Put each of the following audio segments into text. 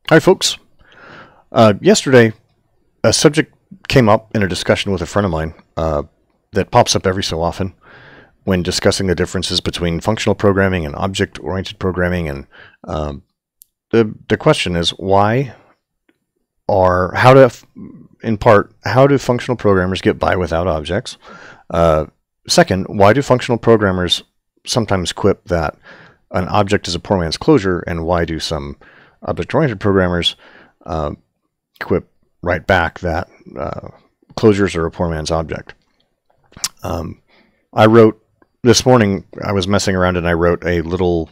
Hi, folks. Yesterday, a subject came up in a discussion with a friend of mine that pops up every so often when discussing the differences between functional programming and object-oriented programming. And the question is, how do functional programmers get by without objects? Second, why do functional programmers sometimes quip that an object is a poor man's closure, and why do some object-oriented programmers quip right back that closures are a poor man's object? I wrote this morning, I was messing around and I wrote a little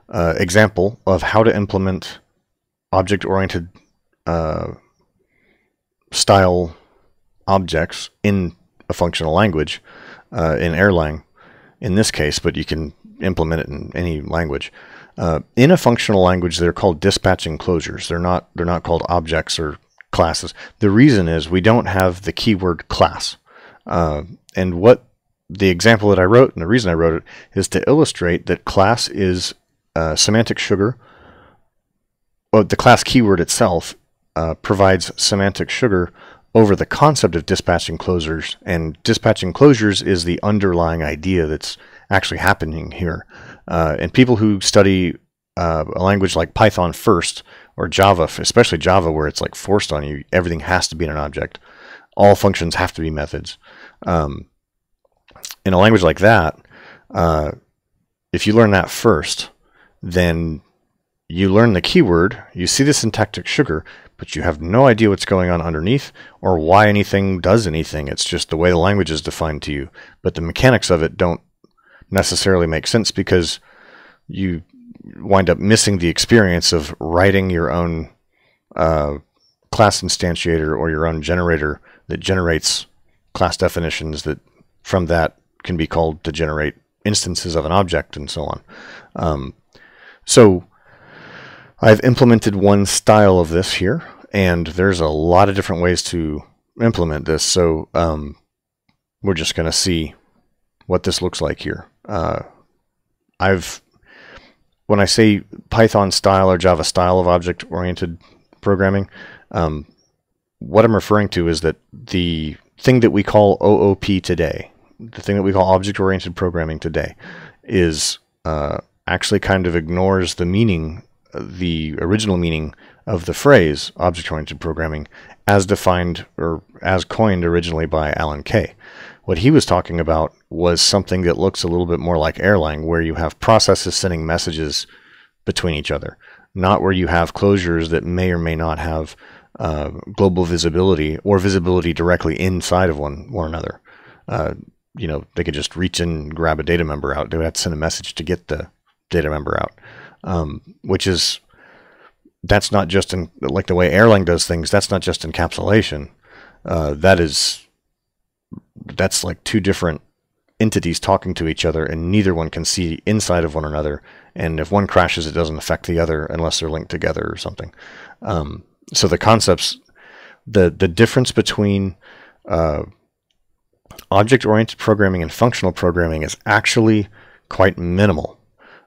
example of how to implement object-oriented style objects in a functional language, in Erlang in this case, but you can implement it in any language. In a functional language, they're called dispatching closures. They're not called objects or classes. The reason is we don't have the keyword class. And what the example that I wrote, and the reason I wrote it, is to illustrate that class is semantic sugar. Well, the class keyword itself provides semantic sugar over the concept of dispatching closures, and dispatching closures is the underlying idea that's actually happening here. And people who study a language like Python first, or Java, especially Java, where it's like forced on you, everything has to be in an object. All functions have to be methods. In a language like that, if you learn that first, then you learn the keyword, you see the syntactic sugar, but you have no idea what's going on underneath or why anything does anything. It's just the way the language is defined to you. But the mechanics of it don't necessarily make sense because you wind up missing the experience of writing your own class instantiator or your own generator that generates class definitions that from that can be called to generate instances of an object and so on. So I've implemented one style of this here, and there's a lot of different ways to implement this. So we're just going to see what this looks like here. When I say Python style or Java style of object-oriented programming, what I'm referring to is that the thing that we call OOP today, the thing that we call object-oriented programming today, is actually kind of ignores the meaning, the original meaning of the phrase object-oriented programming as defined or as coined originally by Alan Kay. What he was talking about was something that looks a little bit more like Erlang, where you have processes sending messages between each other, not where you have closures that may or may not have global visibility or visibility directly inside of one another. You know, they could just reach in and grab a data member out. They would have to send a message to get the data member out, that's not just in, like the way Erlang does things, that's not just encapsulation. That's like two different entities talking to each other, and neither one can see inside of one another. And if one crashes, it doesn't affect the other unless they're linked together or something. So the concepts, the difference between object-oriented programming and functional programming is actually quite minimal.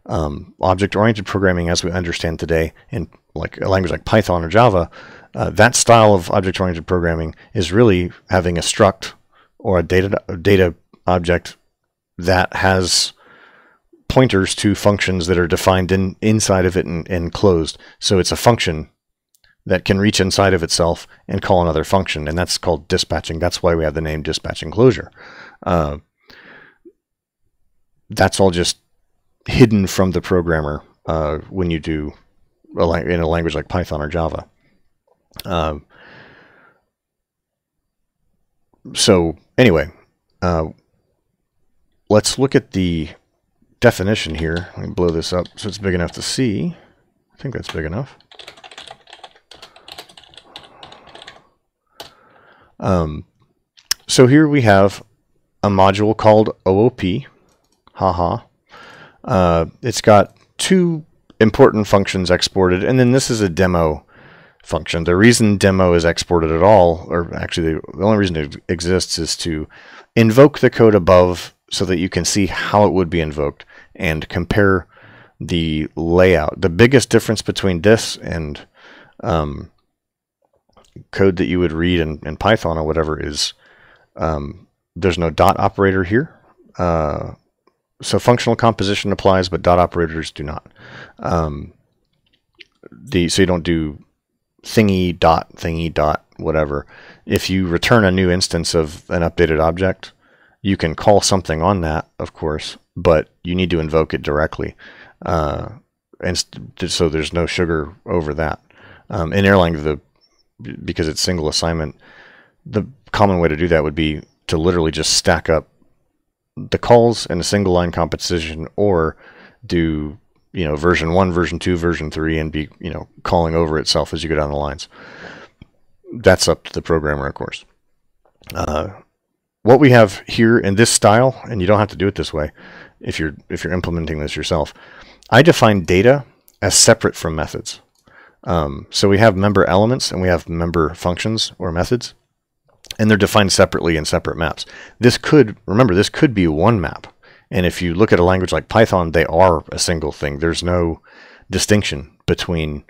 Object-oriented programming, as we understand today, in like a language like Python or Java, that style of object-oriented programming is really having a struct or a data object that has pointers to functions that are defined inside of it and enclosed. So it's a function that can reach inside of itself and call another function, and that's called dispatching. That's why we have the name dispatching closure. That's all just hidden from the programmer when you do in a language like Python or Java. So anyway, let's look at the definition here. Let me blow this up so it's big enough to see. I think that's big enough. So here we have a module called OOP. Haha. It's got two important functions exported, and then this is a demo function. The reason demo is exported at all, or actually the only reason it exists, is to invoke the code above so that you can see how it would be invoked and compare the layout. The biggest difference between this and code that you would read in Python or whatever is, there's no dot operator here. So functional composition applies, but dot operators do not. So you don't do thingy dot whatever. If you return a new instance of an updated object, you can call something on that, of course, but you need to invoke it directly. And so there's no sugar over that. In Erlang, because it's single assignment, the common way to do that would be to literally just stack up the calls in a single line composition, or do version 1, version 2, version 3, and be calling over itself as you go down the lines. That's up to the programmer, of course. What we have here in this style, and you don't have to do it this way if you're implementing this yourself, I define data as separate from methods. So we have member elements and we have member functions or methods, and they're defined separately in separate maps. This could be one map. And if you look at a language like Python, they are a single thing. There's no distinction between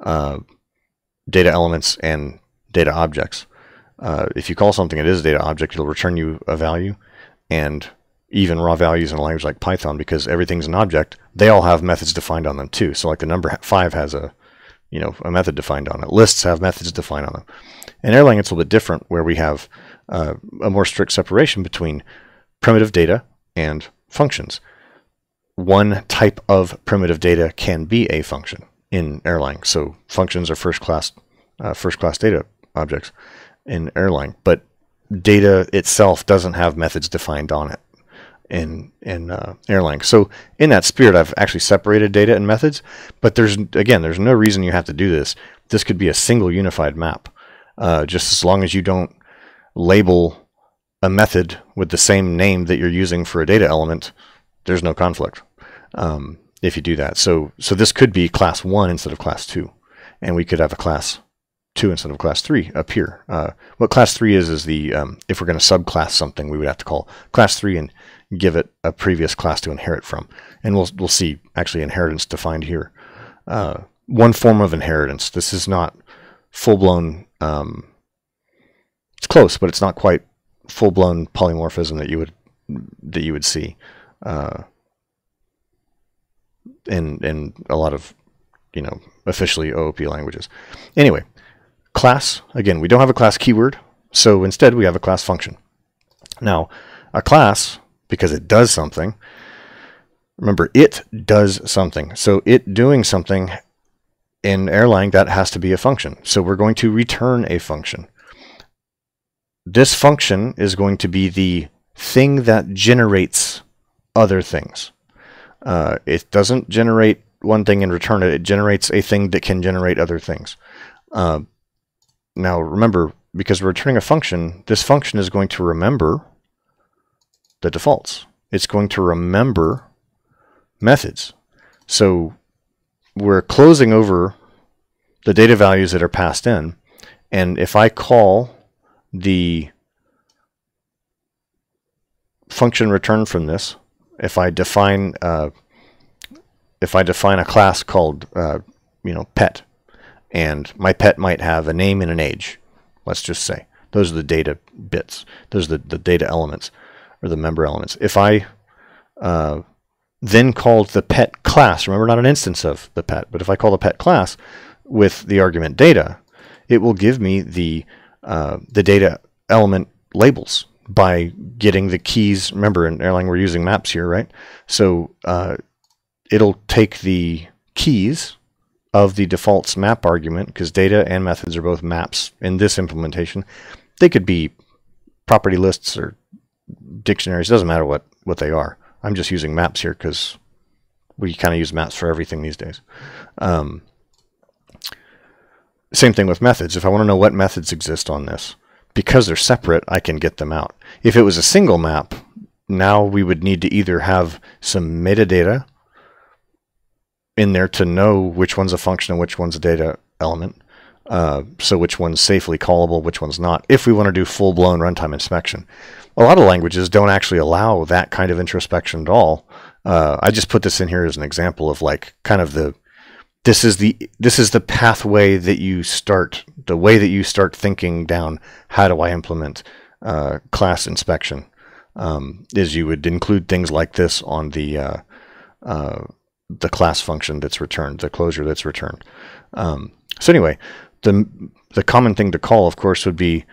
data elements and data objects. If you call something it is a data object, it'll return you a value, and even raw values in a language like Python, because everything's an object, they all have methods defined on them too. So like the number 5 has a method defined on it. Lists have methods defined on them. In Erlang, it's a little bit different, where we have a more strict separation between primitive data and functions. One type of primitive data can be a function in Erlang. So functions are first class data objects in Erlang, but data itself doesn't have methods defined on it in Erlang. So in that spirit, I've actually separated data and methods, but there's no reason you have to do this. This could be a single unified map, just as long as you don't label a method with the same name that you're using for a data element. There's no conflict if you do that. So this could be class 1 instead of class 2, and we could have a class 2 instead of class 3 up here. What class 3 is the, if we're going to subclass something, we would have to call class 3 and give it a previous class to inherit from. And we'll see actually inheritance defined here. One form of inheritance. This is not full-blown, it's close, but it's not quite full-blown polymorphism that you would see in a lot of officially OOP languages. Anyway, class, again, we don't have a class keyword, so instead we have a class function. Now, a class, because it does something, remember, it does something. So it doing something in Erlang, that has to be a function. So we're going to return a function. This function is going to be the thing that generates other things. It doesn't generate one thing and return it. It generates a thing that can generate other things. Now remember, because we're returning a function, this function is going to remember the defaults. It's going to remember methods. So we're closing over the data values that are passed in, and if I call the function return from this, if I define a class called pet, and my pet might have a name and an age, let's just say those are the data bits, those are the data elements or the member elements. If I then called the pet class, remember, not an instance of the pet, but if I call the pet class with the argument data, it will give me the data element labels by getting the keys. Remember, in Erlang we're using maps here, right? So it'll take the keys of the defaults map argument, because data and methods are both maps in this implementation. They could be property lists or dictionaries, it doesn't matter what they are. I'm just using maps here because we kind of use maps for everything these days. Same thing with methods. If I want to know what methods exist on this, because they're separate, I can get them out. If it was a single map, now we would need to either have some metadata in there to know which one's a function and which one's a data element, so which one's safely callable, which one's not, if we want to do full-blown runtime inspection. A lot of languages don't actually allow that kind of introspection at all. I just put this in here as an example of like kind of the this is the pathway that you start, the way that you start thinking down. How do I implement class inspection? Is you would include things like this on the class function that's returned, the closure that's returned. So anyway, the common thing to call, of course, would be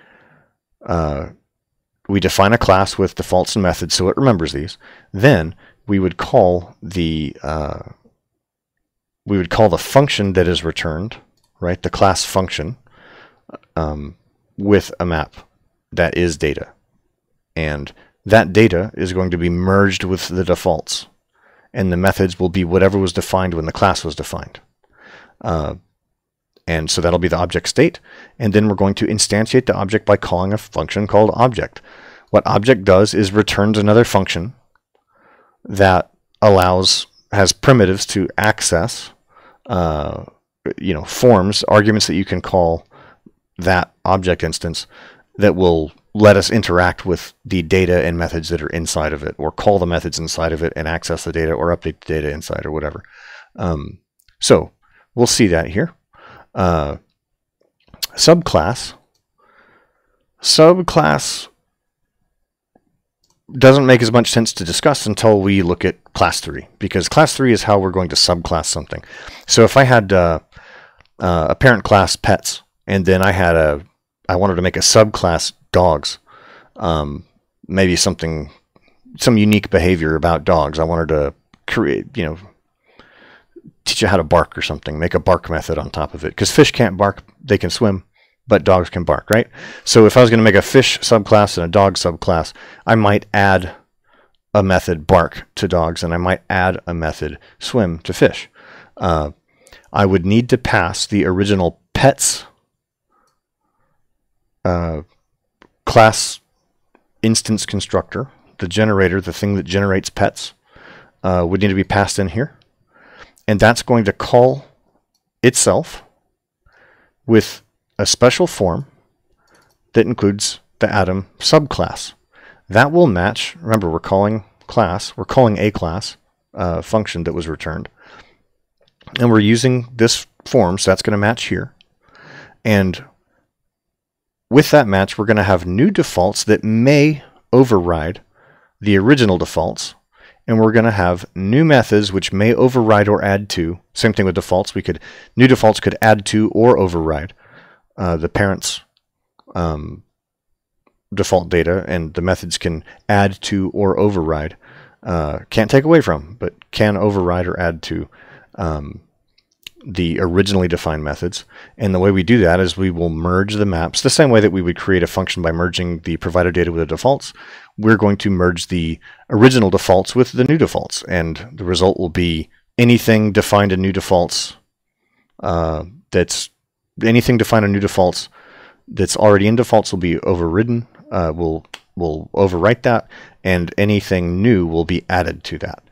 we define a class with defaults and methods, so it remembers these. Then we would call the function that is returned, right? The class function with a map that is data, and that data is going to be merged with the defaults, and the methods will be whatever was defined when the class was defined. And so that'll be the object state, and then we're going to instantiate the object by calling a function called object. What object does is returns another function that has primitives to access forms, arguments that you can call that object instance that will let us interact with the data and methods that are inside of it, or call the methods inside of it and access the data or update the data inside or whatever. So we'll see that here. Subclass doesn't make as much sense to discuss until we look at class 3, because class 3 is how we're going to subclass something. So if I had a parent class pets, and then I wanted to make a subclass dogs, maybe some unique behavior about dogs. I wanted to create, teach it how to bark or something, make a bark method on top of it, because fish can't bark, they can swim, but dogs can bark, right? So if I was going to make a fish subclass and a dog subclass, I might add a method bark to dogs, and I might add a method swim to fish. I would need to pass the original pets class instance constructor, the generator, the thing that generates pets, would need to be passed in here. And that's going to call itself with a special form that includes the Atom subclass. That will match, remember we're calling a class function that was returned. And we're using this form, so that's going to match here. And with that match, we're going to have new defaults that may override the original defaults. And we're going to have new methods which may override or add to. Same thing with defaults. New defaults could add to or override the parent's default data, and the methods can add to or override. Can't take away from, but can override or add to the originally defined methods. And the way we do that is we will merge the maps the same way that we would create a function by merging the provider data with the defaults. We're going to merge the original defaults with the new defaults, and the result will be anything defined in new defaults anything defined in new defaults that's already in defaults will be overridden. We'll overwrite that, and anything new will be added to that.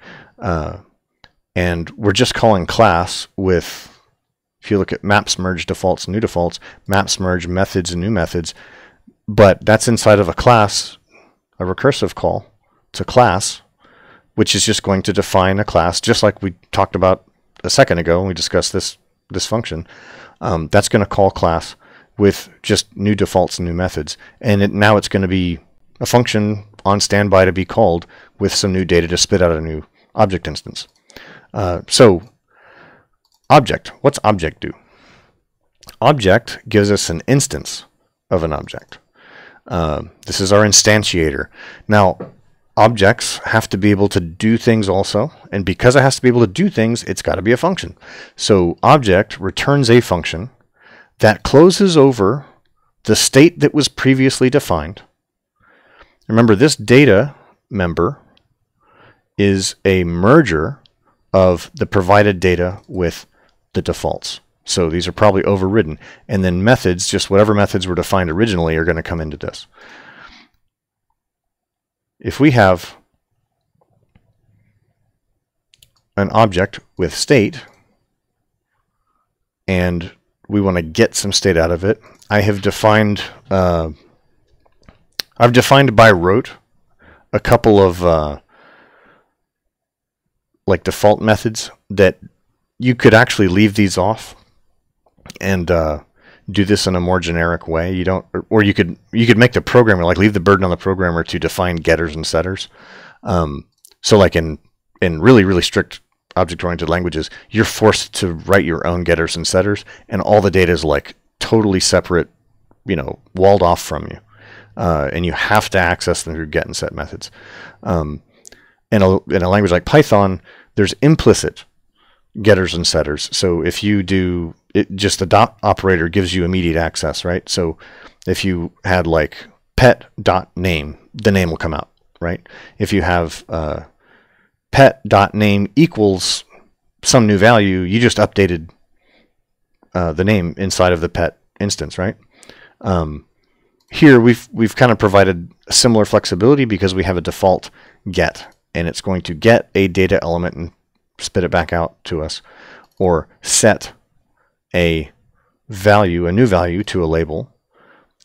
And we're just calling class with, if you look at maps merge defaults and new defaults, maps merge methods and new methods, but that's inside of a class, a recursive call to class, which is just going to define a class, just like we talked about a second ago when we discussed this function. That's going to call class with just new defaults and new methods, and now it's going to be a function on standby to be called with some new data to spit out a new object instance. So object, what's object do? Object gives us an instance of an object. This is our instantiator. Now, objects have to be able to do things also, and because it has to be able to do things, it's got to be a function. So object returns a function that closes over the state that was previously defined. Remember, this data member is a merger of the provided data with the defaults. So these are probably overridden. And then methods, just whatever methods were defined originally, are going to come into this. If we have an object with state and we want to get some state out of it, I've defined by rote a couple of like default methods that you could actually leave these off and do this in a more generic way. You don't, or you could make the programmer, like leave the burden on the programmer to define getters and setters. So like in really, really strict object-oriented languages, you're forced to write your own getters and setters, and all the data is like totally separate, walled off from you. And you have to access them through get and set methods. In a language like Python, there's implicit getters and setters. So if you do it, just the dot operator gives you immediate access, right? So if you had like pet.name, the name will come out, right? If you have pet.name equals some new value, you just updated the name inside of the pet instance, right? Here we've kind of provided similar flexibility because we have a default get, and it's going to get a data element and spit it back out to us, or set a value, a new value to a label,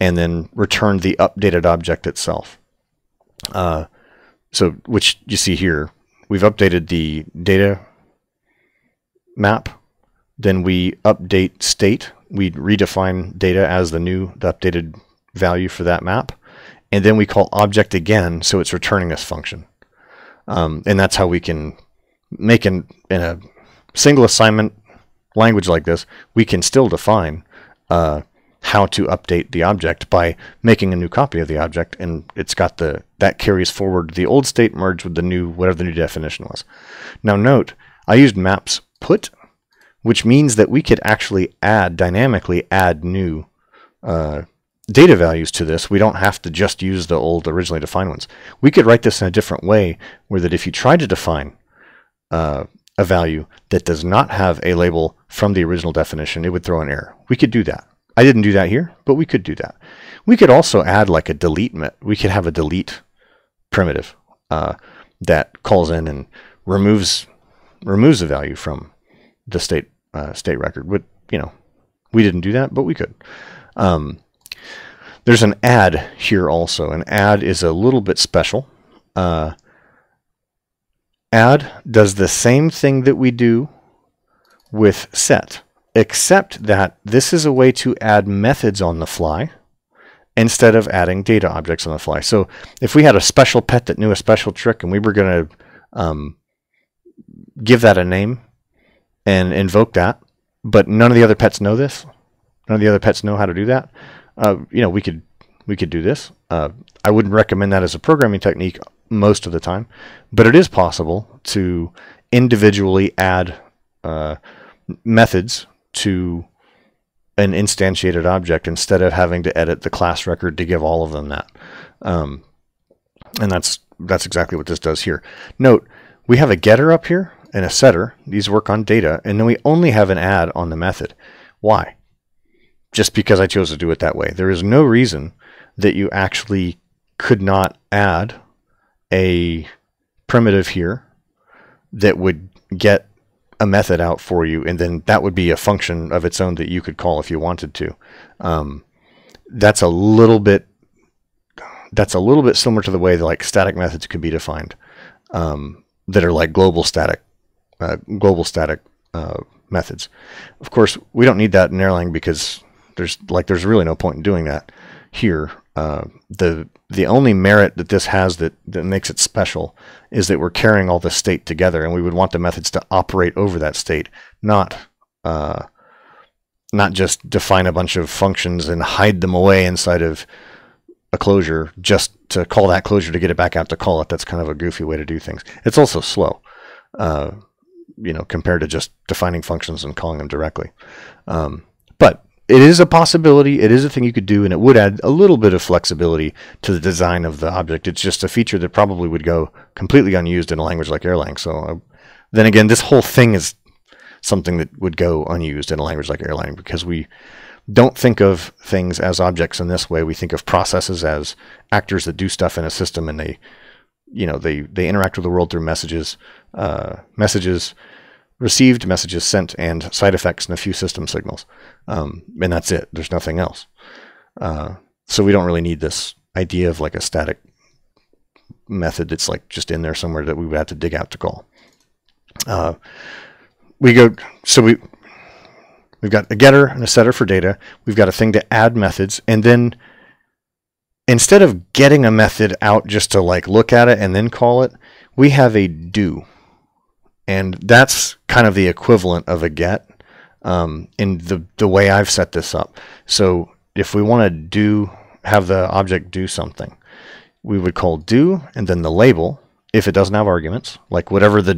and then return the updated object itself. So which you see here, we've updated the data map, then we update state, we redefine data as the updated value for that map, and then we call object again, so it's returning this function. And that's how we can make in a single assignment language like this, we can still define how to update the object by making a new copy of the object, and it's got that carries forward the old state merged with the new, whatever the new definition was. Now note, I used maps put, which means that we could actually dynamically add new data values to this. We don't have to just use the old originally defined ones. We could write this in a different way, where that if you tried to define a value that does not have a label from the original definition, it would throw an error. We could do that. I didn't do that here, but we could do that. We could also add like a delete. We could have a delete primitive that calls in and removes the value from the state record. But we didn't do that, but we could. There's an add here also. An add is a little bit special. Add does the same thing that we do with set, except that this is a way to add methods on the fly instead of adding data objects on the fly. So if we had a special pet that knew a special trick and we were going to give that a name and invoke that, but none of the other pets know this, none of the other pets know how to do that, we could do this. I wouldn't recommend that as a programming technique most of the time, but it is possible to individually add methods to an instantiated object instead of having to edit the class record to give all of them that. And that's exactly what this does here. Note, we have a getter up here and a setter. These work on data, and then we only have an add on the method. Why? Just because I chose to do it that way. There is no reason that you actually could not add a primitive here that would get a method out for you, and then that would be a function of its own that you could call if you wanted to. That's a little bit similar to the way that like static methods could be defined, that are like global static methods. Of course, we don't need that in Erlang because there's really no point in doing that here. The only merit that this has that makes it special is that we're carrying all this state together, and we would want the methods to operate over that state, not just define a bunch of functions and hide them away inside of a closure just to call that closure to get it back out to call it. That's kind of a goofy way to do things. It's also slow, compared to just defining functions and calling them directly. But it is a possibility. It is a thing you could do, and it would add a little bit of flexibility to the design of the object. It's just a feature that probably would go completely unused in a language like Erlang. So then again, this whole thing is something that would go unused in a language like Erlang because we don't think of things as objects in this way. We think of processes as actors that do stuff in a system, and they interact with the world through messages, messages received, messages sent, and side effects, and a few system signals. And that's it. There's nothing else. So we don't really need this idea of like a static method that's like just in there somewhere that we would have to dig out to call. we go, so we've got a getter and a setter for data. We've got a thing to add methods, and then instead of getting a method out just to like look at it and then call it, we have a do. And that's kind of the equivalent of a get in the way I've set this up. So if we want to have the object do something, we would call do and then the label if it doesn't have arguments, like whatever the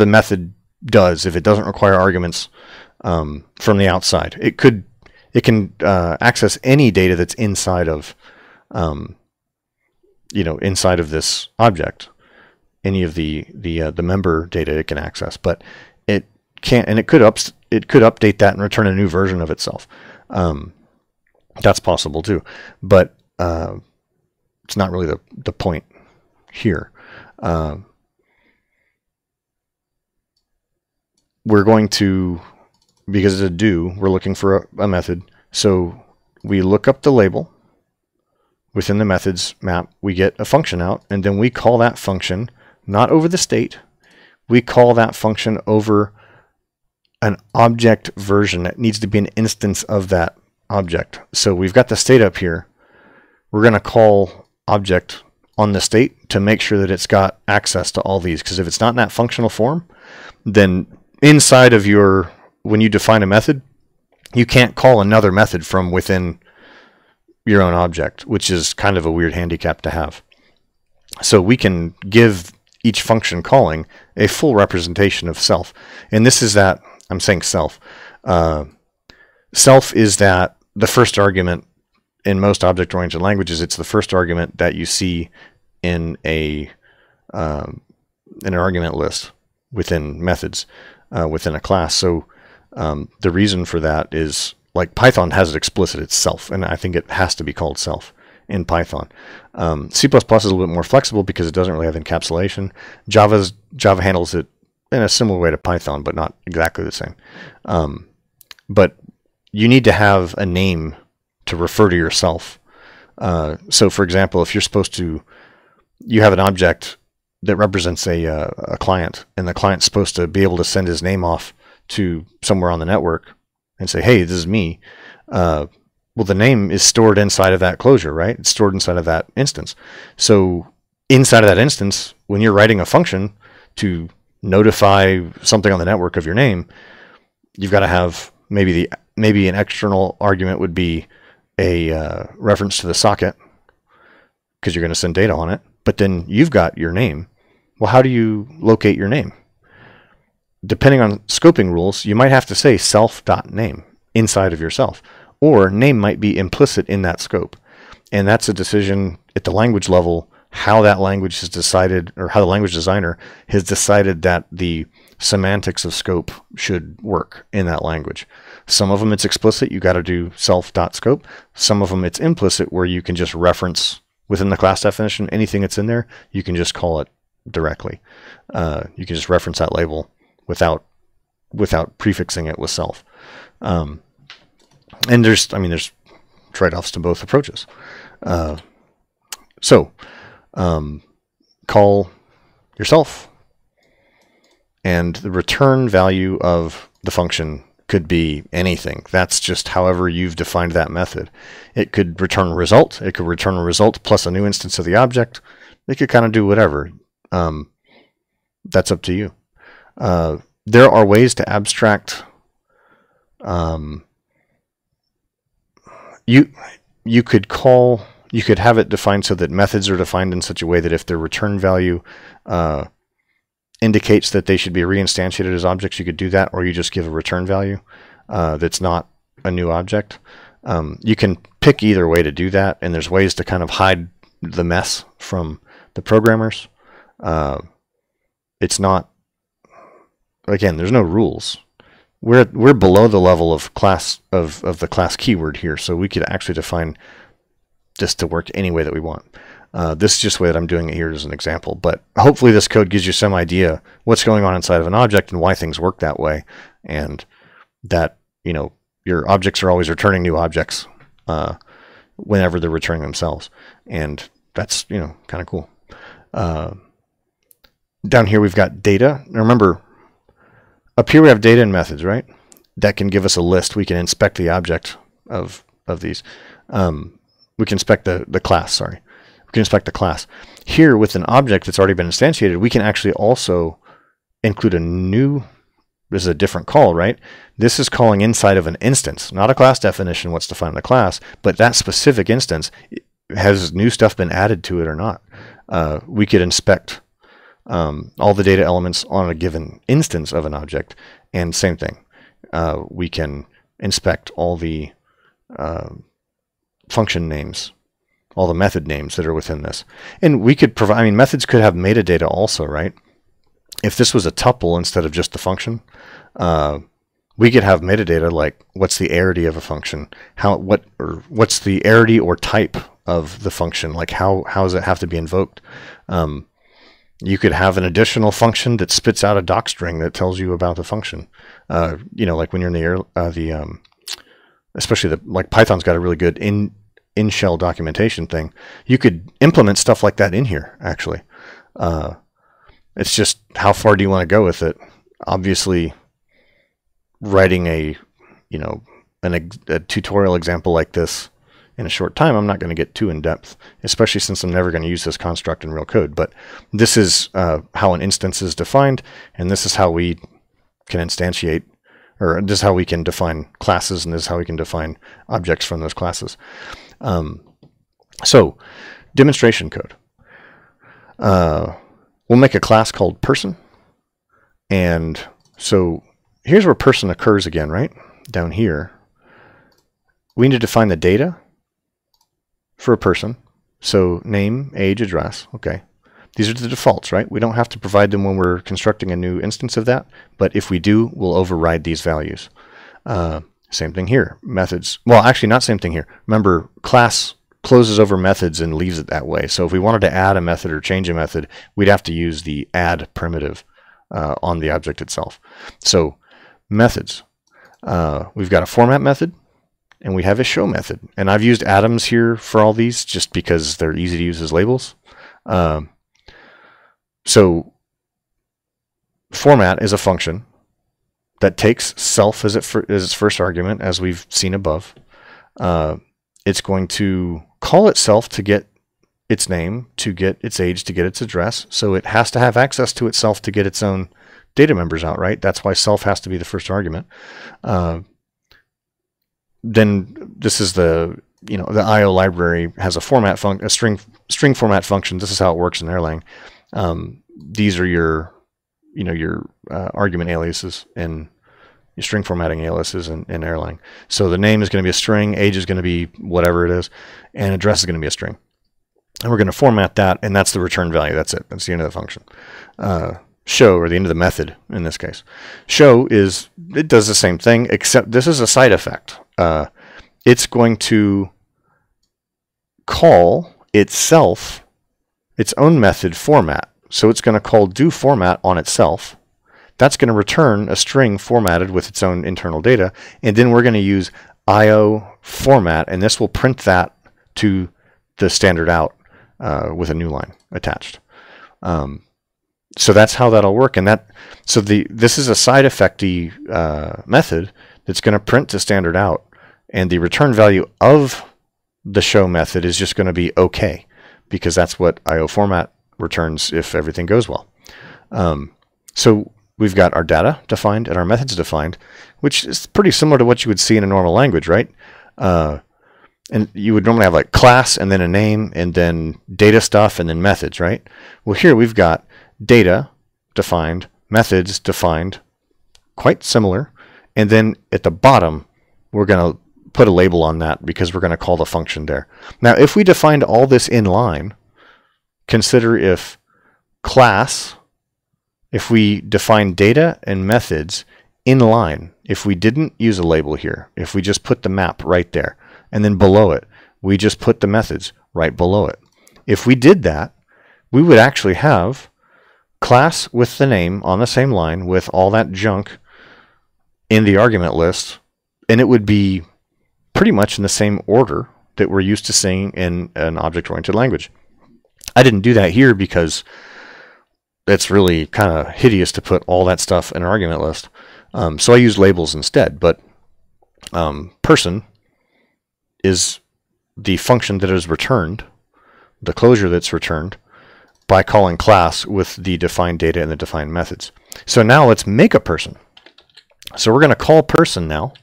method does, if it doesn't require arguments from the outside. It can access any data that's inside of inside of this object. Any of the member data it can access, but it can't, and it could update that and return a new version of itself. That's possible too, but it's not really the point here. We're going to, because it's a do, we're looking for a method, so we look up the label within the methods map, we get a function out, and then we call that function not over the state, we call that function over an object version that needs to be an instance of that object. So we've got the state up here. We're going to call object on the state to make sure that it's got access to all these, because if it's not in that functional form, then inside of when you define a method, you can't call another method from within your own object, which is kind of a weird handicap to have. So we can give each function calling a full representation of self. And this is that, I'm saying self. Self is that the first argument in most object-oriented languages. It's the first argument that you see in an argument list within methods, within a class. So the reason for that is, like, Python has it explicit, it's self, and I think it has to be called self in Python. C++ is a little bit more flexible because it doesn't really have encapsulation. Java handles it in a similar way to Python, but not exactly the same. But you need to have a name to refer to yourself. So for example, if you have an object that represents a client, and the client's supposed to be able to send his name off to somewhere on the network and say, hey, this is me. Well, the name is stored inside of that closure, right? It's stored inside of that instance. So inside of that instance, when you're writing a function to notify something on the network of your name, you've got to have maybe an external argument would be a reference to the socket, because you're going to send data on it. But then you've got your name. Well, how do you locate your name? Depending on scoping rules, you might have to say self.name inside of yourself, or name might be implicit in that scope. And that's a decision at the language level, how that language has decided, or how the language designer has decided that the semantics of scope should work in that language. Some of them it's explicit, you got to do self.scope. Some of them it's implicit, where you can just reference within the class definition anything that's in there, you can just call it directly. You can just reference that label without prefixing it with self. And there's trade-offs to both approaches. Call yourself, and the return value of the function could be anything. That's just however you've defined that method. It could return a result. It could return a result plus a new instance of the object. It could kind of do whatever. That's up to you. There are ways to abstract. You could have it defined so that methods are defined in such a way that if their return value indicates that they should be reinstantiated as objects, you could do that, or you just give a return value that's not a new object. You can pick either way to do that, and there's ways to kind of hide the mess from the programmers. It's not, again, there's no rules. We're below the level of class of the class keyword here, so we could actually define this to work any way that we want. This is just the way that I'm doing it here as an example, but hopefully this code gives you some idea what's going on inside of an object and why things work that way, and that your objects are always returning new objects whenever they're returning themselves, and that's kind of cool. Down here we've got data. Now remember, up here we have data and methods, right? That can give us a list. We can inspect the object of these. We can inspect the class, sorry. We can inspect the class. Here with an object that's already been instantiated, we can actually also include a new, this is a different call, right? This is calling inside of an instance, not a class definition, what's defined in the class, but that specific instance, has new stuff been added to it or not? We could inspect all the data elements on a given instance of an object, and same thing. We can inspect all the function names, all the method names that are within this. And we could provide, I mean, methods could have metadata also, right? If this was a tuple instead of just the function, we could have metadata like what's the arity of a function, what's the arity or type of the function, like how does it have to be invoked. You could have an additional function that spits out a doc string that tells you about the function. You know, like when you're in especially like Python's got a really good in-shell documentation thing. You could implement stuff like that in here, actually. It's just how far do you want to go with it? Obviously, writing a tutorial example like this in a short time, I'm not going to get too in depth, especially since I'm never going to use this construct in real code. But this is how an instance is defined, and this is how we can instantiate, or this is how we can define classes, and this is how we can define objects from those classes. So, demonstration code. We'll make a class called person, and so here's where person occurs again, right? Down here, we need to define the data for a person. So name, age, address. Okay. These are the defaults, right? We don't have to provide them when we're constructing a new instance of that, but if we do, we'll override these values. Same thing here. Methods. Well, actually not same thing here. Remember, class closes over methods and leaves it that way. So if we wanted to add a method or change a method, we'd have to use the add primitive on the object itself. So methods. We've got a format method, and we have a show method. And I've used atoms here for all these just because they're easy to use as labels. So format is a function that takes self as its first argument, as we've seen above. It's going to call itself to get its name, to get its age, to get its address. So it has to have access to itself to get its own data members out, right? That's why self has to be the first argument. Then this is the IO library has a format a string format function. This is how it works in Erlang. These are your argument aliases and your string formatting aliases in Erlang. So the name is going to be a string, age is going to be whatever it is, and address is going to be a string. And we're going to format that, and that's the return value. That's it. That's the end of the function. Show, or the end of the method in this case. Show it does the same thing, except this is a side effect. It's going to call itself its own method format. So it's going to call doFormat on itself. That's going to return a string formatted with its own internal data, and then we're going to use IO format, and this will print that to the standard out with a new line attached. So that's how that'll work, and this is a side effecty method that's going to print to standard out, and the return value of the show method is just going to be okay, because that's what IO format returns if everything goes well. So we've got our data defined and our methods defined, which is pretty similar to what you would see in a normal language, right? And you would normally have like class and then a name and then data stuff and then methods, right? Well, here we've got data defined, methods defined, quite similar. And then at the bottom, we're going to put a label on that because we're going to call the function there. Now, if we defined all this in line, consider if we define data and methods in line, if we didn't use a label here, if we just put the map right there, and then below it, we just put the methods right below it. If we did that, we would actually have class with the name on the same line with all that junk in the argument list, and it would be pretty much in the same order that we're used to seeing in an object-oriented language. I didn't do that here because it's really kind of hideous to put all that stuff in an argument list. So I use labels instead, but person is the function that is returned, the closure that's returned, by calling class with the defined data and the defined methods. So now let's make a person. So we're going to call person now.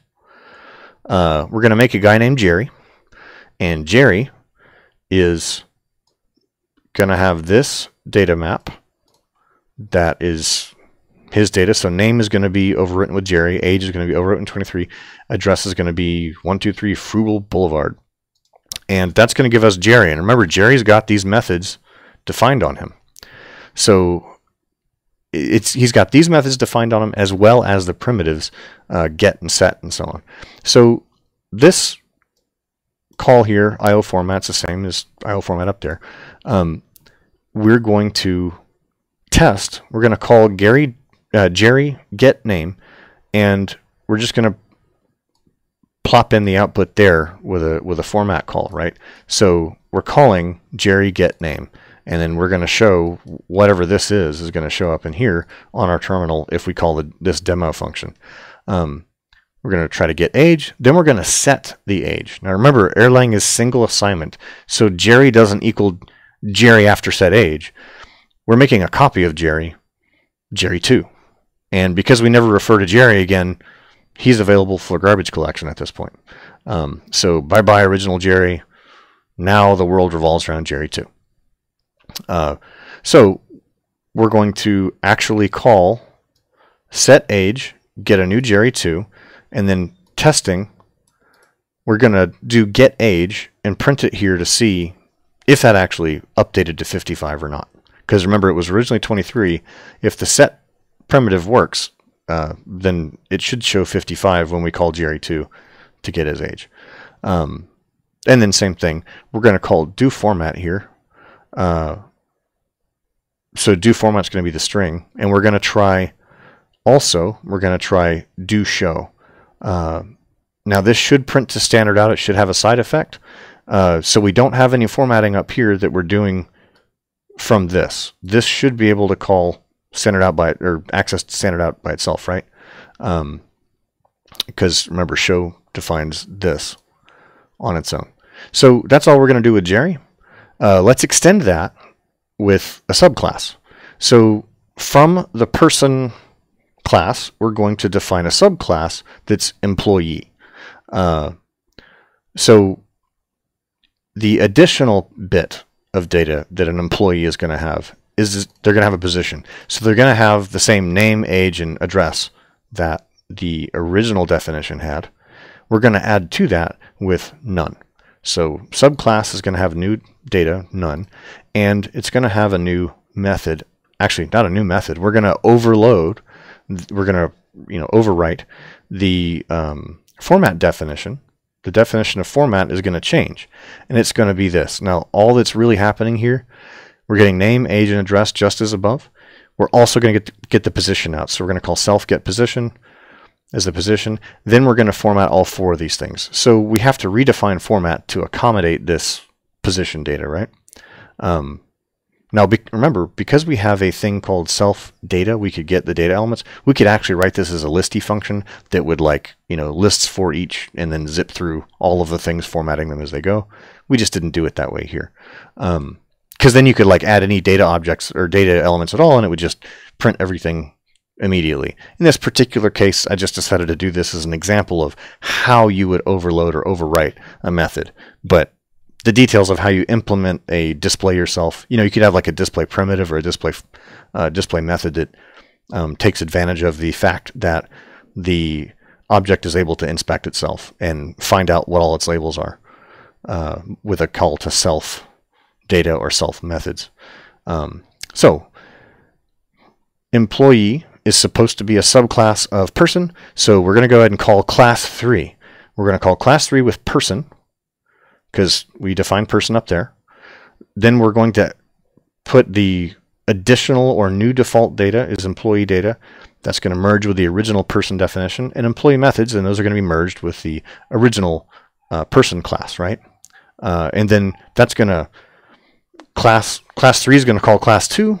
We're going to make a guy named Jerry, and Jerry is going to have this data map that is his data. So name is going to be overwritten with Jerry, age is going to be overwritten 23, address is going to be 123 Frugal Boulevard. And that's going to give us Jerry. And remember, Jerry's got these methods defined on him. So he's got these methods defined on him as well as the primitives get and set and so on. So this call here, IO format's the same as IO format up there. We're going to test. We're going to call Jerry get name, and we're just going to plop in the output there with a format call, right? So we're calling Jerry get name, and then we're going to show whatever this is going to show up in here on our terminal if we call this demo function. We're going to try to get age, then we're going to set the age. Now remember, Erlang is single assignment, so Jerry doesn't equal Jerry after set age. We're making a copy of Jerry 2. And because we never refer to Jerry again, he's available for garbage collection at this point. So bye-bye original Jerry. Now the world revolves around Jerry 2. So we're going to actually call set age, get a new Jerry 2, and then testing, we're going to do get age and print it here to see if that actually updated to 55 or not. Because remember, it was originally 23. If the set primitive works, then it should show 55 when we call Jerry 2 to get his age. And then same thing, we're going to call do format here. So do format's going to be the string, and we're going to try do show. Now this should print to standard out. It should have a side effect. So we don't have any formatting up here that we're doing from this. This should be able to call standard out by, or access standard out by itself, right? Because remember, show defines this on its own. So that's all we're going to do with Jerry. Let's extend that with a subclass. So from the person class, we're going to define a subclass that's employee. So the additional bit of data that an employee is going to have is they're going to have a position. So they're going to have the same name, age, and address that the original definition had. We're going to add to that with none. So subclass is going to have new data, none, and it's going to have a new method. Actually, not a new method. We're going to overload. We're going to overwrite the format definition. The definition of format is going to change, and it's going to be this. Now, all that's really happening here, we're getting name, age, and address just as above. We're also going to get the position out. So we're going to call self get position as the position. Then we're going to format all four of these things. So we have to redefine format to accommodate this position data, right? Now, remember, because we have a thing called self data, we could get the data elements. We could actually write this as a listy function that would lists for each and then zip through all of the things, formatting them as they go. We just didn't do it that way here. Because then you could add any data objects or data elements at all, and it would just print everything immediately. In this particular case, I just decided to do this as an example of how you would overload or overwrite a method. But the details of how you implement a display yourself, you could have a display primitive or a display method that takes advantage of the fact that the object is able to inspect itself and find out what all its labels are with a call to self data or self methods. So employee is supposed to be a subclass of person, so we're going to go ahead and call class 3. We're going to call class 3 with person, because we define person up there. Then we're going to put the additional or new default data is employee data. That's going to merge with the original person definition, and employee methods, and those are going to be merged with the original person class, right? And then that's going to class 3 is going to call class 2.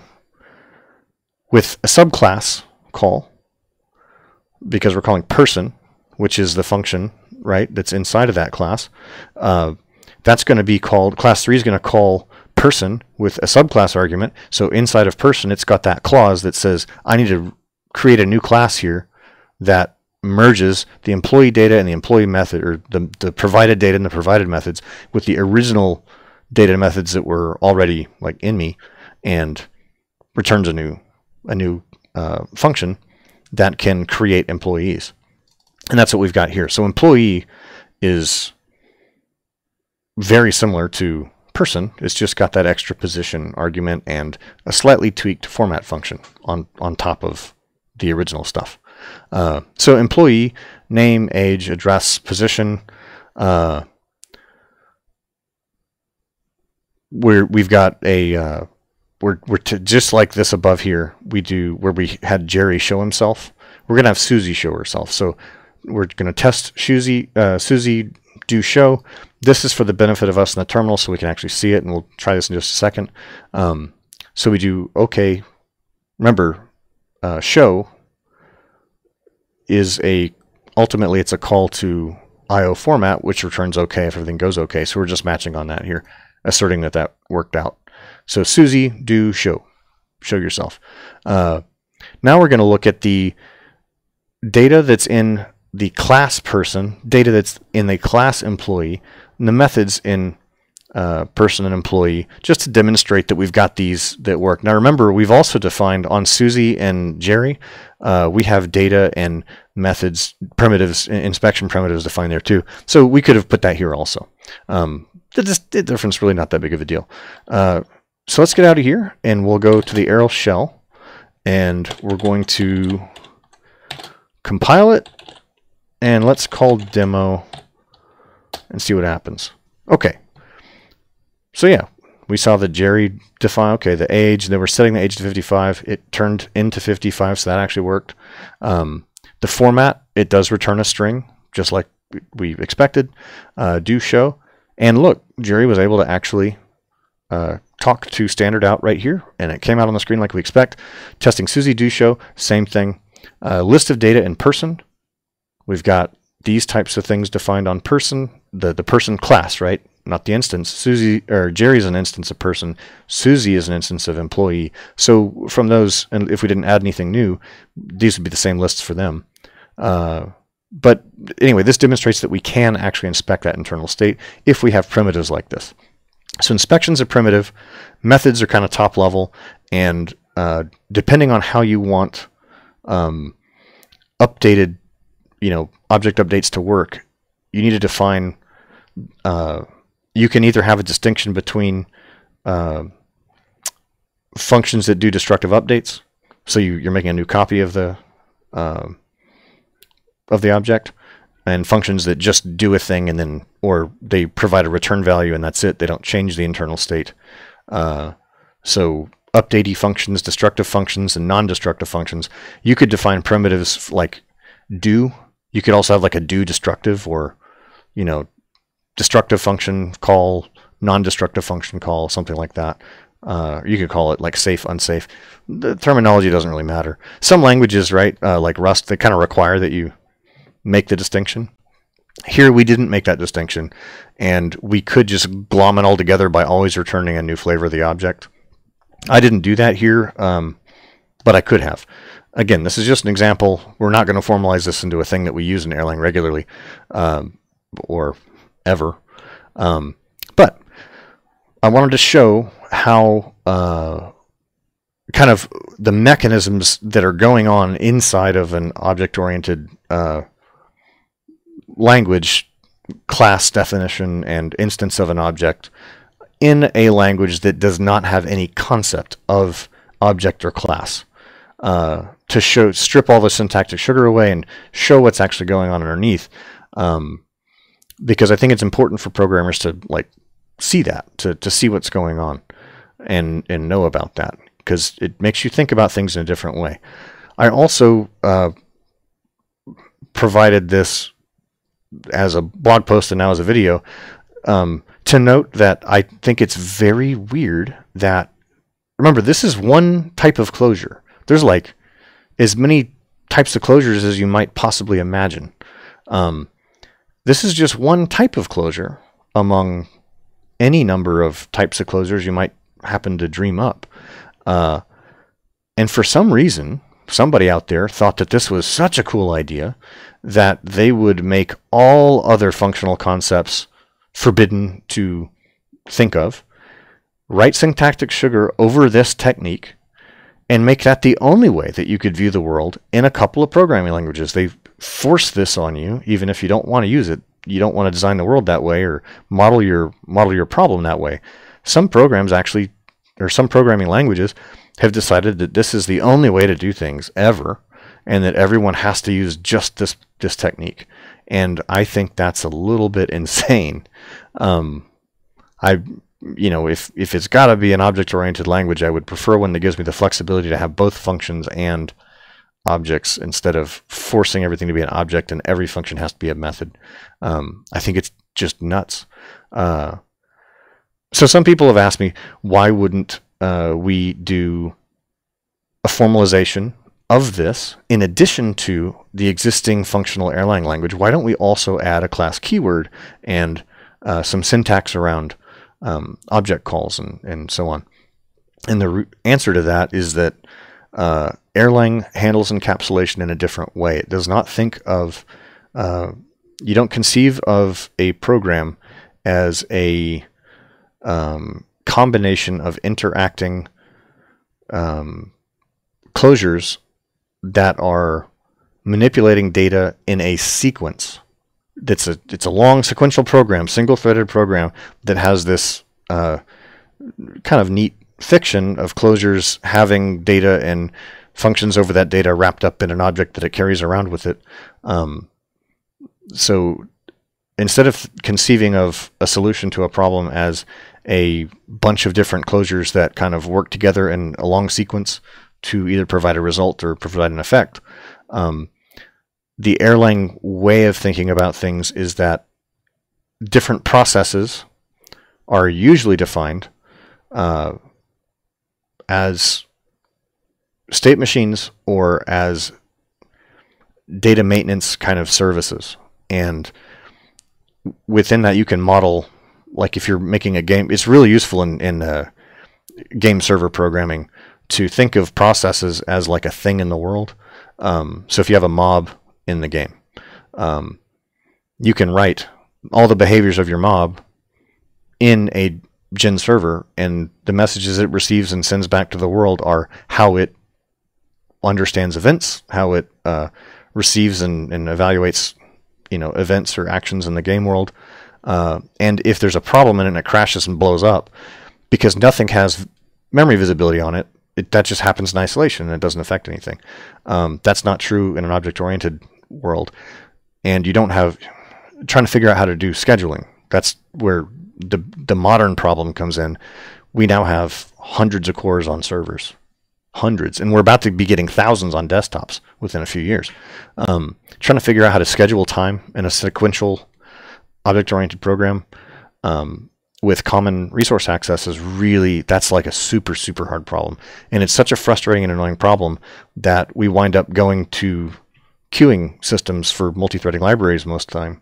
With a subclass call, because we're calling person, which is the function, right, that's inside of that class, that's going to be called, class 3 is going to call person with a subclass argument. So inside of person, it's got that clause that says, I need to create a new class here that merges the employee data and the employee method, or the provided data and the provided methods, with the original data methods that were already like in me, and returns a new function that can create employees. And that's what we've got here. So employee is very similar to person. It's just got that extra position argument and a slightly tweaked format function on top of the original stuff. So employee, name, age, address, position. We've got a we're just like this above here. We do where we had Jerry show himself. We're gonna have Susie show herself. So we're gonna test Susie do show. This is for the benefit of us in the terminal, so we can actually see it, and we'll try this in just a second. So we do OK. Remember, show is ultimately it's a call to IO format, which returns OK if everything goes OK. So we're just matching on that here, asserting that worked out. So Susie, do show yourself. Now we're going to look at the data that's in the class person, data that's in the class employee, and the methods in person and employee, just to demonstrate that we've got these that work. Now remember, we've also defined on Susie and Jerry, we have data and methods, primitives, inspection primitives defined there too. So we could have put that here also. The difference is really not that big of a deal. So let's get out of here, and we'll go to the Erlang shell, and we're going to compile it, and let's call demo and see what happens. Okay. So yeah, we saw that Jerry defined, okay, the age, they were setting the age to 55. It turned into 55, so that actually worked. The format, it does return a string, just like we expected. Do show. And look, Jerry was able to actually talk to standard out right here, and it came out on the screen like we expect. Testing Susie do show, same thing. List of data in person. We've got these types of things defined on person, the person class, right? Not the instance. Susie or Jerry is an instance of person. Susie is an instance of employee. So from those, and if we didn't add anything new, these would be the same lists for them. But anyway, this demonstrates that we can actually inspect that internal state if we have primitives like this. So inspection's a primitive, methods are kind of top level, and depending on how you want updated, object updates to work, you need to define. You can either have a distinction between functions that do destructive updates, so you're making a new copy of the object, and functions that just do a thing and then, or they provide a return value and that's it. They don't change the internal state. So updatey functions, destructive functions, and non-destructive functions. You could define primitives like do. You could also have like a do destructive, or destructive function call, non-destructive function call, something like that. You could call it like safe, unsafe. The terminology doesn't really matter. Some languages, right, like Rust, they kind of require that you make the distinction. Here we didn't make that distinction, and we could just glom it all together by always returning a new flavor of the object. I didn't do that here, but I could have. Again, this is just an example. We're not going to formalize this into a thing that we use in Erlang regularly, or ever. But I wanted to show how kind of the mechanisms that are going on inside of an object-oriented language, class definition, and instance of an object in a language that does not have any concept of object or class, to strip all the syntactic sugar away and show what's actually going on underneath. Because I think it's important for programmers to see that, to see what's going on and know about that, because it makes you think about things in a different way. I also provided this as a blog post and now as a video, to note that I think it's very weird that, remember, this is one type of closure. There's like as many types of closures as you might possibly imagine. This is just one type of closure among any number of types of closures you might happen to dream up. And for some reason, somebody out there thought that this was such a cool idea that they would make all other functional concepts forbidden to think of, write syntactic sugar over this technique, and make that the only way that you could view the world in a couple of programming languages. They force this on you, even if you don't want to use it. You don't want to design the world that way or model your problem that way. Some programs actually, or some programming languages, have decided that this is the only way to do things ever, and that everyone has to use just this technique. And I think that's a little bit insane. If it's got to be an object-oriented language, I would prefer one that gives me the flexibility to have both functions and objects instead of forcing everything to be an object and every function has to be a method. I think it's just nuts. So some people have asked me, why wouldn't we do a formalization of this in addition to the existing functional Erlang language? Why don't we also add a class keyword and some syntax around object calls and so on? And the answer to that is that Erlang handles encapsulation in a different way. It does not think of, you don't conceive of a program as a combination of interacting closures that are manipulating data in a sequence. It's a long sequential program, single-threaded program that has this kind of neat fiction of closures having data and functions over that data wrapped up in an object that it carries around with it. So instead of conceiving of a solution to a problem as a bunch of different closures that kind of work together in a long sequence to either provide a result or provide an effect, the Erlang way of thinking about things is that different processes are usually defined as state machines or as data maintenance kind of services. And within that, you can model, like if you're making a game, it's really useful in game server programming to think of processes as like a thing in the world. So if you have a mob in the game, you can write all the behaviors of your mob in a gen server, and the messages it receives and sends back to the world are how it understands events, how it receives and evaluates events or actions in the game world, and if there's a problem in it and it crashes and blows up, because nothing has memory visibility on it, that just happens in isolation and it doesn't affect anything. That's not true in an object-oriented world, and you don't have trying to figure out how to do scheduling. That's where the modern problem comes in. We now have hundreds of cores on servers, hundreds, and we're about to be getting thousands on desktops within a few years. Trying to figure out how to schedule time in a sequential object-oriented program with common resource access is really, that's like a super, super hard problem. And it's such a frustrating and annoying problem that we wind up going to queuing systems for multi-threading libraries most of the time.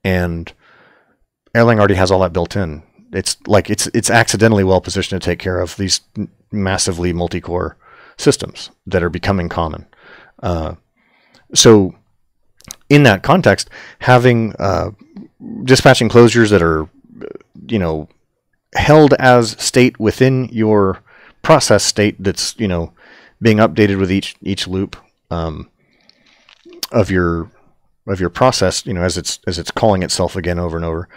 And Erlang already has all that built in. It's like it's accidentally well positioned to take care of these massively multi-core systems that are becoming common. So in that context, having dispatching closures that are held as state within your process state that's being updated with each loop of your process, as it's calling itself again over and over,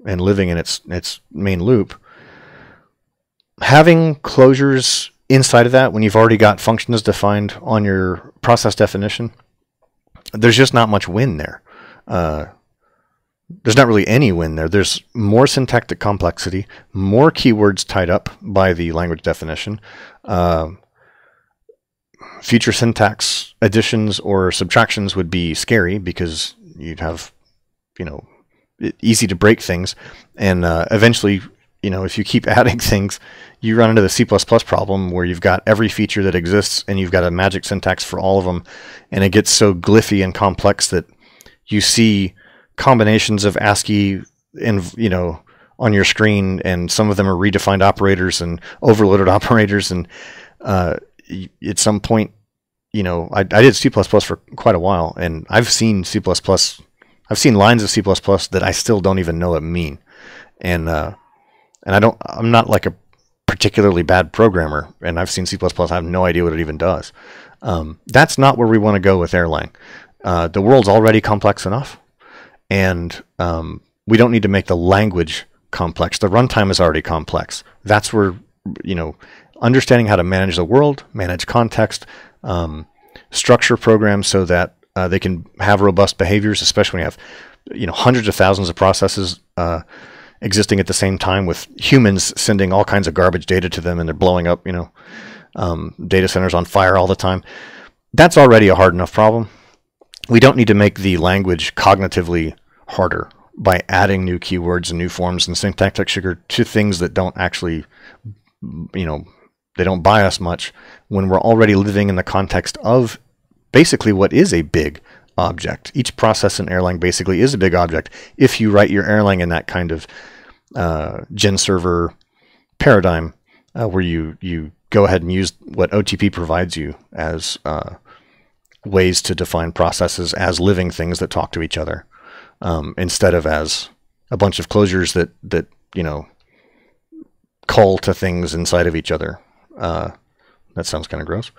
and living in its main loop. Having closures inside of that when you've already got functions defined on your process definition, there's just not much win there. There's not really any win there. There's more syntactic complexity, more keywords tied up by the language definition. Future syntax additions or subtractions would be scary because you'd have, easy to break things, and eventually if you keep adding things, you run into the C++ problem where you've got every feature that exists and you've got a magic syntax for all of them, and it gets so glyphy and complex that you see combinations of ASCII on your screen, and some of them are redefined operators and overloaded operators, and at some point, I did C++ for quite a while, and I've seen lines of C++ that I still don't even know what mean, and I'm not like a particularly bad programmer, and I've seen C++, I have no idea what it even does. That's not where we want to go with Erlang. The world's already complex enough, and we don't need to make the language complex. The runtime is already complex. That's where, understanding how to manage the world, manage context, structure programs so that they can have robust behaviors, especially when you have, hundreds of thousands of processes existing at the same time, with humans sending all kinds of garbage data to them, and they're blowing up, data centers on fire all the time. That's already a hard enough problem. We don't need to make the language cognitively harder by adding new keywords and new forms and syntactic sugar to things that don't actually, they don't buy us much, when we're already living in the context of basically what is a big object. Each process in Erlang basically is a big object if you write your Erlang in that kind of gen server paradigm, where you go ahead and use what OTP provides you as ways to define processes as living things that talk to each other, instead of as a bunch of closures that call to things inside of each other. That sounds kind of gross.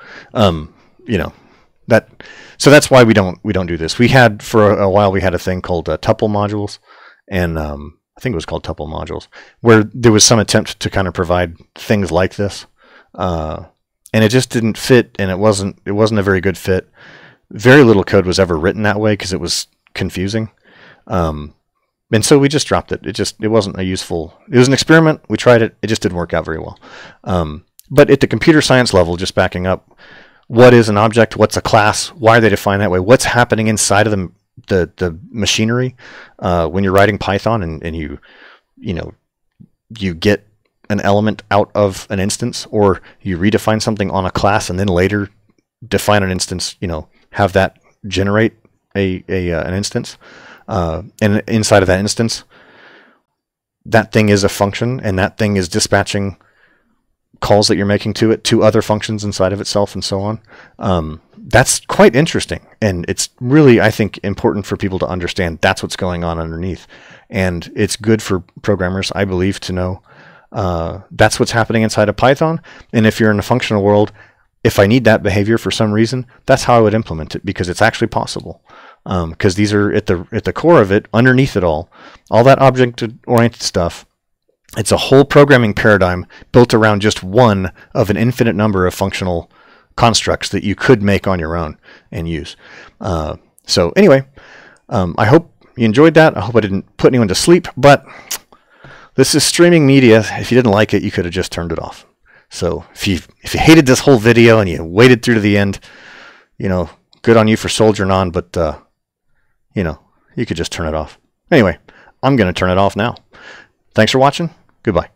So that's why we don't do this. We had, for a while, we had a thing called tuple modules, and I think it was called tuple modules, where there was some attempt to kind of provide things like this, and it just didn't fit, and it wasn't a very good fit. Very little code was ever written that way because it was confusing, and so we just dropped it. It wasn't a useful. It was an experiment. We tried it. It just didn't work out very well. But at the computer science level, just backing up, what is an object? What's a class? Why are they defined that way? What's happening inside of the machinery when you're writing Python and you get an element out of an instance, or you redefine something on a class and then later define an instance, have that generate an instance, and inside of that instance, that thing is a function, and that thing is dispatching calls that you're making to it to other functions inside of itself, and so on. That's quite interesting, and it's really, I think, important for people to understand that's what's going on underneath, and it's good for programmers, I believe, to know that's what's happening inside of Python. And if you're in a functional world, if I need that behavior for some reason, that's how I would implement it, because it's actually possible. Because these are at the core of it, underneath it all that object-oriented stuff. It's a whole programming paradigm built around just one of an infinite number of functional constructs that you could make on your own and use. So anyway, I hope you enjoyed that. I hope I didn't put anyone to sleep, but this is streaming media. If you didn't like it, you could have just turned it off. So if you hated this whole video and you waited through to the end, good on you for soldiering on, but you could just turn it off. Anyway, I'm going to turn it off now. Thanks for watching. Goodbye.